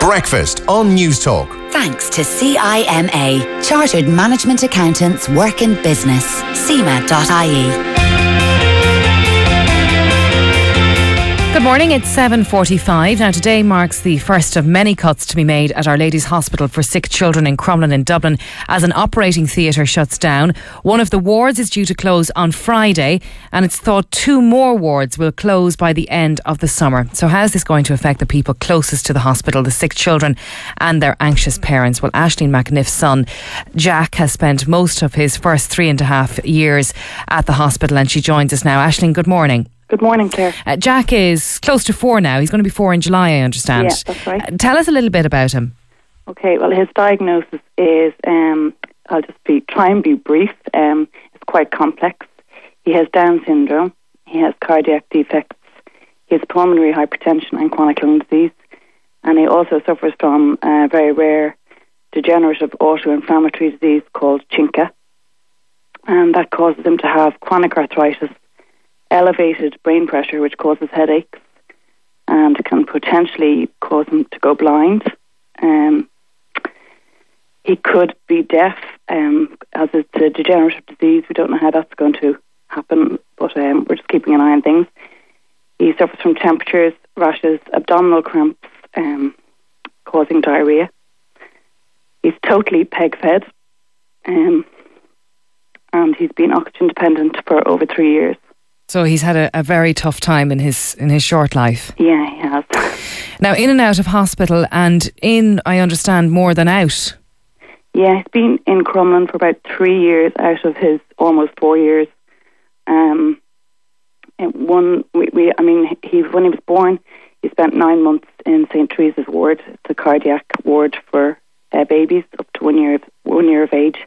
Breakfast on Newstalk. Thanks to CIMA, Chartered Management Accountants Work in Business, CIMA.ie. Good morning, it's 7:45. Now today marks the first of many cuts to be made at Our Lady's Hospital for Sick Children in Crumlin in Dublin as an operating theatre shuts down. One of the wards is due to close on Friday and it's thought 2 more wards will close by the end of the summer. So how is this going to affect the people closest to the hospital, the sick children and their anxious parents? Well, Aisling McNiffe's son Jack has spent most of his first 3.5 years at the hospital and she joins us now. Aisling, good morning. Good morning, Claire. Jack is close to 4 now. He's going to be 4 in July, I understand. Yeah, that's right. Tell us a little bit about him. Okay, well, his diagnosis is, I'll just try and be brief. It's quite complex. He has Down syndrome. He has cardiac defects. He has pulmonary hypertension and chronic lung disease. And he also suffers from a very rare degenerative autoinflammatory disease called chinca. And that causes him to have chronic arthritis, elevated brain pressure, which causes headaches and can potentially cause him to go blind. He could be deaf, as it's a degenerative disease. We don't know how that's going to happen, but we're just keeping an eye on things. He suffers from temperatures, rashes, abdominal cramps, causing diarrhoea. He's totally peg-fed, and he's been oxygen dependent for over 3 years. So he's had a very tough time in his short life. Yeah, he has. Now, in and out of hospital and in, I understand, more than out. Yeah, he's been in Crumlin for about 3 years out of his almost 4 years. When he was born, he spent 9 months in St. Teresa's ward. It's a cardiac ward for babies up to 1 year of age.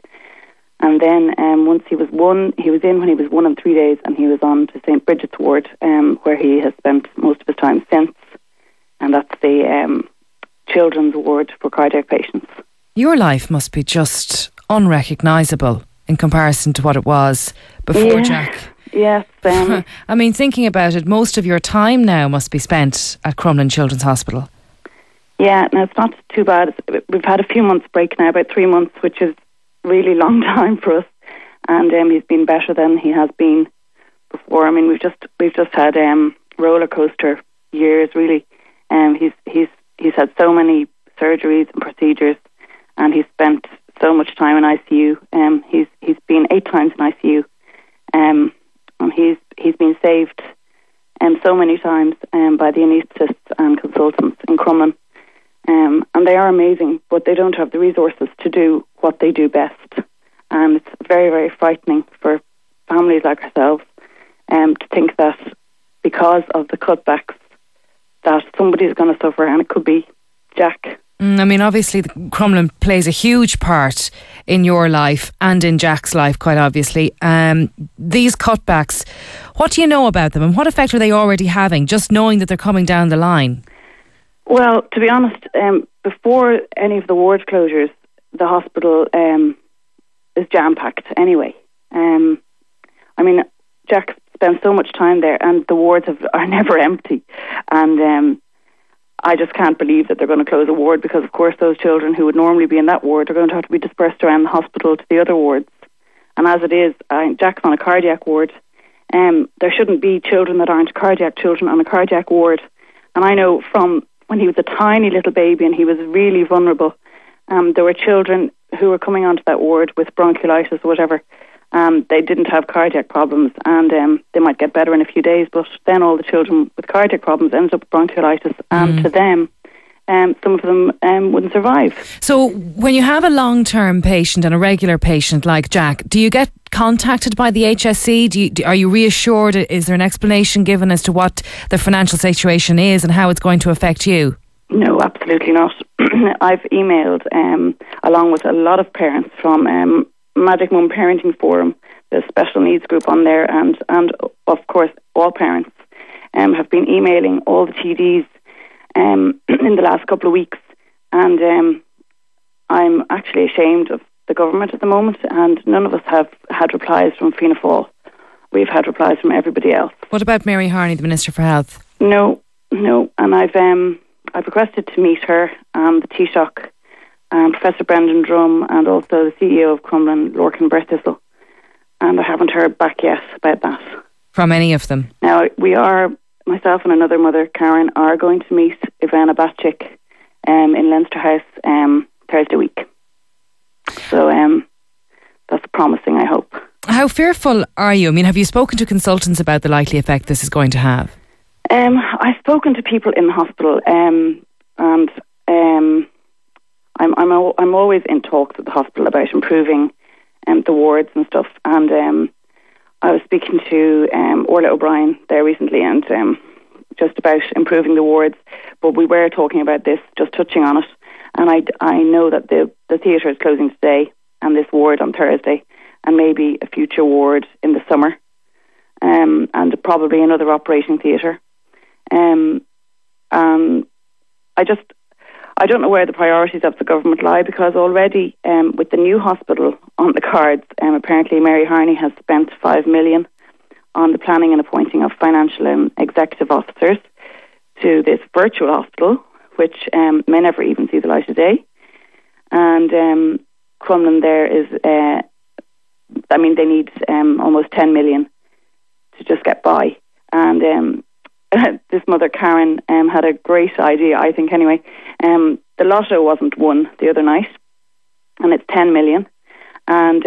And then once he was in when he was 1 and 3 days, and he was on to St. Bridget's ward, where he has spent most of his time since. And that's the children's ward for cardiac patients. Your life must be just unrecognisable in comparison to what it was before, Jack. Yes. I mean, thinking about it, most of your time now must be spent at Crumlin Children's Hospital. Yeah, no, it's not too bad. We've had a few months break now, about 3 months, which is really long time for us, and he's been better than he has been before. I mean, we've just had roller coaster years, really. He's had so many surgeries and procedures, and he's spent so much time in ICU. He's been 8 times in ICU, and he's been saved so many times by the anaesthetists and consultants in Crumlin. And they are amazing, but they don't have the resources to do what they do best. And it's very, very frightening for families like ourselves to think that because of the cutbacks that somebody's going to suffer, and it could be Jack. I mean, obviously, Crumlin plays a huge part in your life and in Jack's life, quite obviously. These cutbacks, what do you know about them and what effect are they already having, just knowing that they're coming down the line? Well, to be honest, before any of the ward closures, the hospital is jam-packed anyway. I mean, Jack spends so much time there and the wards are never empty. And I just can't believe that they're going to close a ward because, of course, those children who would normally be in that ward are going to have to be dispersed around the hospital to the other wards. And as it is, Jack's on a cardiac ward. There shouldn't be children that aren't cardiac children on a cardiac ward. And I know from when he was a tiny little baby and he was really vulnerable, there were children who were coming onto that ward with bronchiolitis or whatever. They didn't have cardiac problems and they might get better in a few days, but then all the children with cardiac problems ended up with bronchiolitis and to them, some of them wouldn't survive. So when you have a long-term patient and a regular patient like Jack, do you get contacted by the HSE? Are you reassured? Is there an explanation given as to what the financial situation is and how it's going to affect you? No, absolutely not. I've emailed along with a lot of parents from Magic Mum Parenting Forum, the special needs group on there, and of course all parents have been emailing all the TDs in the last couple of weeks, and I'm actually ashamed of the government at the moment, and none of us have had replies from Fianna Fáil. We've had replies from everybody else. What about Mary Harney, the Minister for Health? No, and I've I've requested to meet her and the Taoiseach, Professor Brendan Drum, and also the CEO of Crumlin, Lorcan Berthistle, and I haven't heard back yet about that. From any of them? Now, myself and another mother, Karen, are going to meet Ivana Batchik in Leinster House Thursday week. So that's promising, I hope. How fearful are you? I mean, have you spoken to consultants about the likely effect this is going to have? I've spoken to people in the hospital, and I'm always in talks with the hospital about improving the wards and stuff. And I was speaking to Orla O'Brien there recently, and just about improving the wards. But we were talking about this, just touching on it. And I know that the theatre is closing today, and this ward on Thursday, and maybe a future ward in the summer, and probably another operating theatre. And I don't know where the priorities of the government lie, because already with the new hospital on the cards, apparently Mary Harney has spent 5 million on the planning and appointing of financial and executive officers to this virtual hospital, which may never even see the light of day. And Crumlin there is, they need almost 10 million to just get by. And this mother, Karen, had a great idea, I think anyway. The lotto wasn't won the other night, and it's 10 million. And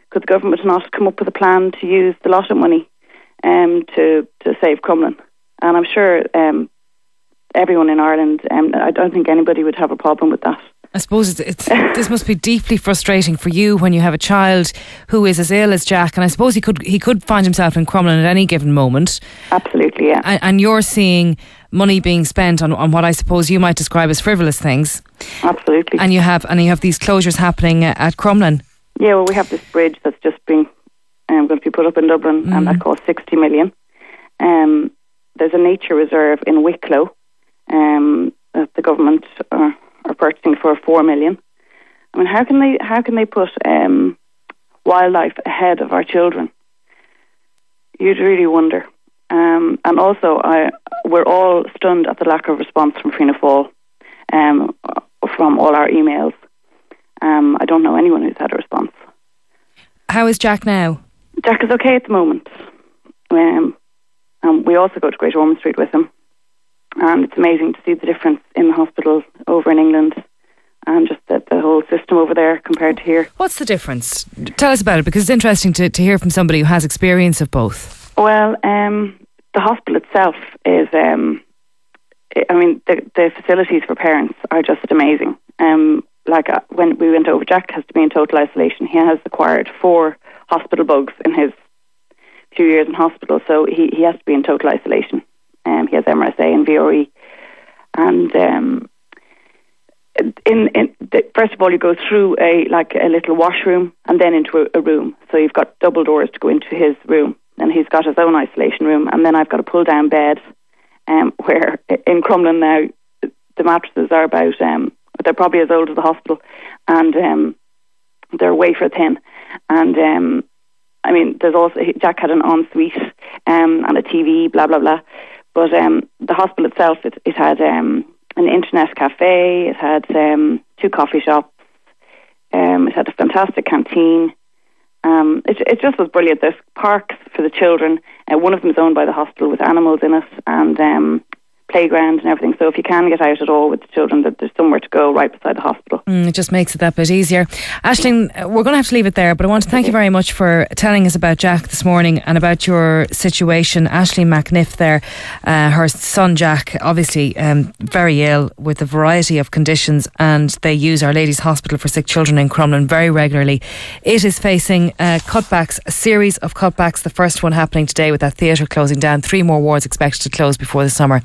could the government not come up with a plan to use the lotto money to save Crumlin? And I'm sure everyone in Ireland, I don't think anybody would have a problem with that. I suppose this must be deeply frustrating for you when you have a child who is as ill as Jack, and I suppose he could find himself in Crumlin at any given moment. Absolutely, yeah. And you're seeing money being spent on what I suppose you might describe as frivolous things. Absolutely. And you have these closures happening at Crumlin. Yeah, well, we have this bridge that's just been going to be put up in Dublin, and that costs 60 million. There's a nature reserve in Wicklow that the government are purchasing for 4 million. I mean, how can they put wildlife ahead of our children? You'd really wonder. And also, we're all stunned at the lack of response from Fianna Fáil from all our emails. I don't know anyone who's had a response. How is Jack now? Jack is okay at the moment. We also go to Great Ormond Street with him. And it's amazing to see the difference in the hospital over in England, and just the whole system over there compared to here. What's the difference? Tell us about it, because it's interesting to hear from somebody who has experience of both. Well, the hospital itself is, the facilities for parents are just amazing. When we went over, Jack has to be in total isolation. He has acquired 4 hospital bugs in his few years in hospital, so he has to be in total isolation. He has MRSA and VRE, and first of all, you go through a little washroom and then into a room. So you've got double doors to go into his room, and he's got his own isolation room. And then I've got a pull down bed, where in Crumlin now the mattresses are about they're probably as old as the hospital, and they're wafer thin. And there's also, Jack had an ensuite and a TV, blah blah blah. But the hospital itself, it had an internet cafe, it had 2 coffee shops, it had a fantastic canteen. It just was brilliant. There's parks for the children. One of them is owned by the hospital with animals in it, and playground and everything. So if you can get out at all with the children, that there's somewhere to go right beside the hospital. It just makes it that bit easier. Aisling, we're going to have to leave it there, but I want to thank you very much for telling us about Jack this morning and about your situation. Aisling McNiffe there, her son Jack, obviously very ill with a variety of conditions, and they use Our Lady's Hospital for Sick Children in Crumlin very regularly. It is facing cutbacks, a series of cutbacks, the first one happening today with that theatre closing down, 3 more wards expected to close before the summer.